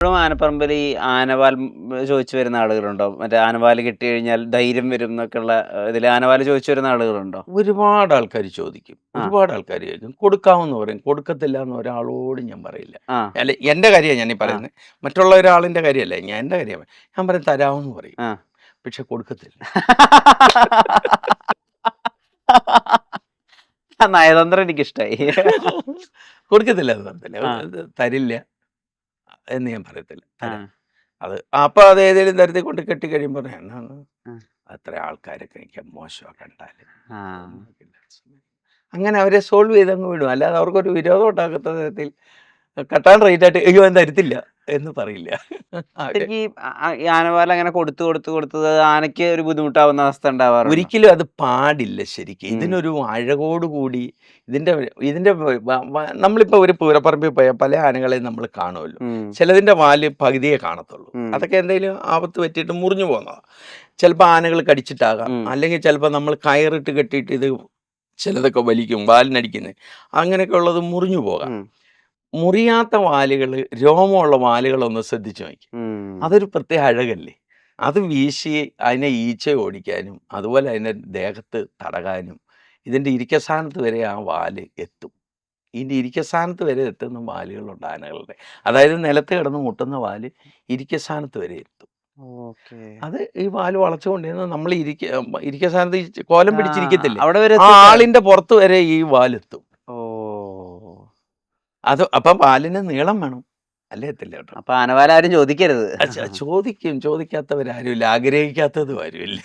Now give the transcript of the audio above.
ഇപ്പോഴും ആനപ്പറമ്പിൽ ഈ ആനവാൽ ചോദിച്ചു വരുന്ന ആളുകളുണ്ടോ? മറ്റേ ആനവാല് കിട്ടി കഴിഞ്ഞാൽ ധൈര്യം വരും എന്നൊക്കെയുള്ള ഇതില് ആനവാല് ചോദിച്ചു വരുന്ന ആളുകളുണ്ടോ? ഒരുപാട് ആൾക്കാര് ചോദിക്കും. ആ, ഒരുപാട് ആൾക്കാര് ചോദിക്കും. കൊടുക്കാമെന്ന് പറയും. കൊടുക്കത്തില്ല എന്ന് ഒരാളോടും ഞാൻ പറയില്ല. ആ, അല്ല എന്റെ കാര്യാ ഞാനീ ആ, പറയുന്നെ. മറ്റുള്ള ഒരാളിന്റെ കാര്യല്ല. എന്റെ കാര്യാ. ഞാൻ പറയും തരാമെന്ന് പറയും. ആ. പക്ഷെ കൊടുക്കത്തില്ല. ആ നയതന്ത്രം എനിക്കിഷ്ടായി. കൊടുക്കത്തില്ല എന്ന് പറയത്തില്ല. ആ, അത് തരില്ല എന്ന് ഞാൻ പറയത്തില്ല. ആ, തരാം. അത് അപ്പൊ അത് ഏതേലും തരത്തിൽ കൊണ്ട് കെട്ടിക്കഴിയുമ്പോ പറയും എന്നാണ് ആ, അത്ര ആൾക്കാരൊക്കെ എനിക്ക് മോശമാ കണ്ടാല്. ആ. ഒന്നുമില്ല. അങ്ങനെ അവരെ സോൾവ് ചെയ്തങ്ങ് വിടും. അല്ലാതെ അവർക്കൊരു വിരോധം ഉണ്ടാക്കാത്ത തരത്തിൽ കട്ടാൻ റേറ്റായിട്ട് അയ്യോ ഞാൻ തരത്തില്ല എന്ന് പറയില്ല. അവര് ശരിക്കും ഈ ആനവാൽ അങ്ങനെ കൊടുത്തത് ആനയ്ക്ക് ഒരു ബുദ്ധിമുട്ടാവുന്ന അവസ്ഥ ഉണ്ടാവാറുണ്ടോ? ഒരിക്കലും അത് പാടില്ല ശരിക്കും. ഉം, ഇതിനൊരു അഴകോട് കൂടി ഇതിന്റെ ഇതിന്റെ നമ്മളിപ്പോ ഒരു പൂരപ്പറമ്പിൽ പോയാൽ പല ആനകളെയും നമ്മൾ കാണുമല്ലോ. ഉം, ചിലതിന്റെ വാല് പകുതിയേ കാണത്തുള്ളൂ. ഉം, അതൊക്കെ എന്തെങ്കിലും ആപത്ത് പറ്റിയിട്ട് മുറിഞ്ഞു പോകുന്നതാ. ചിലപ്പോൾ ആനകൾ കടിച്ചിട്ടാകാം. ഉം, അല്ലെങ്കിൽ ചിലപ്പോൾ നമ്മൾ കയറിട്ട് കെട്ടിയിട്ട് ഇത് ചിലതൊക്കെ വലിക്കും വാലിനടിക്കുന്നത്. അങ്ങനെയൊക്കെ ഉള്ളത് മുറിഞ്ഞു പോകാം. ഉം, മുറിയാത്ത വാലുകൾ, രോമമുള്ള വാലുകളൊന്ന് ശ്രദ്ധിച്ചു നോക്കി. ഉം. അതൊരു പ്രത്യേക അഴകല്ലേ. അത് വീശി അതിനെ ഈച്ച ഓടിക്കാനും അതുപോലെ അതിൻ്റെ ദേഹത്ത് തടകാനും ഇതിൻ്റെ ഇരിക്കസ്ഥാനത്ത് വരെ ആ വാല് എത്തും. ഇതിൻ്റെ ഇരിക്കസ്ഥാനത്ത് വരെ എത്തുന്ന വാലുകളുണ്ട് ആനകളുടെ. അതായത് നിലത്ത് കിടന്ന് മുട്ടുന്ന വാല് ഇരിക്കസ്ഥാനത്ത് വരെ എത്തും. ഓക്കേ. അത് ഈ വാല് വളച്ചുകൊണ്ടിരുന്ന് നമ്മൾ ഇരിക്കസ്ഥാനത്ത് ഈ കോലം ആ, പിടിച്ചിരിക്കത്തില്ലേ, അവിടെ വരെ ആ എത്തിക്കാറ്. ആളിൻ്റെ പുറത്ത് വരെ ഈ വാലെത്തും. ഓ. അത് അപ്പം വാലിന് നീളം വേണം. അല്ലേ എത്തില്ല കേട്ടോ. അപ്പൊ ആനവാൽ ആരും ചോദിക്കരുത്. ചോദിക്കും. ചോദിക്കാത്തവരാരുമില്ല. ആഗ്രഹിക്കാത്തതും ആരുമില്ല.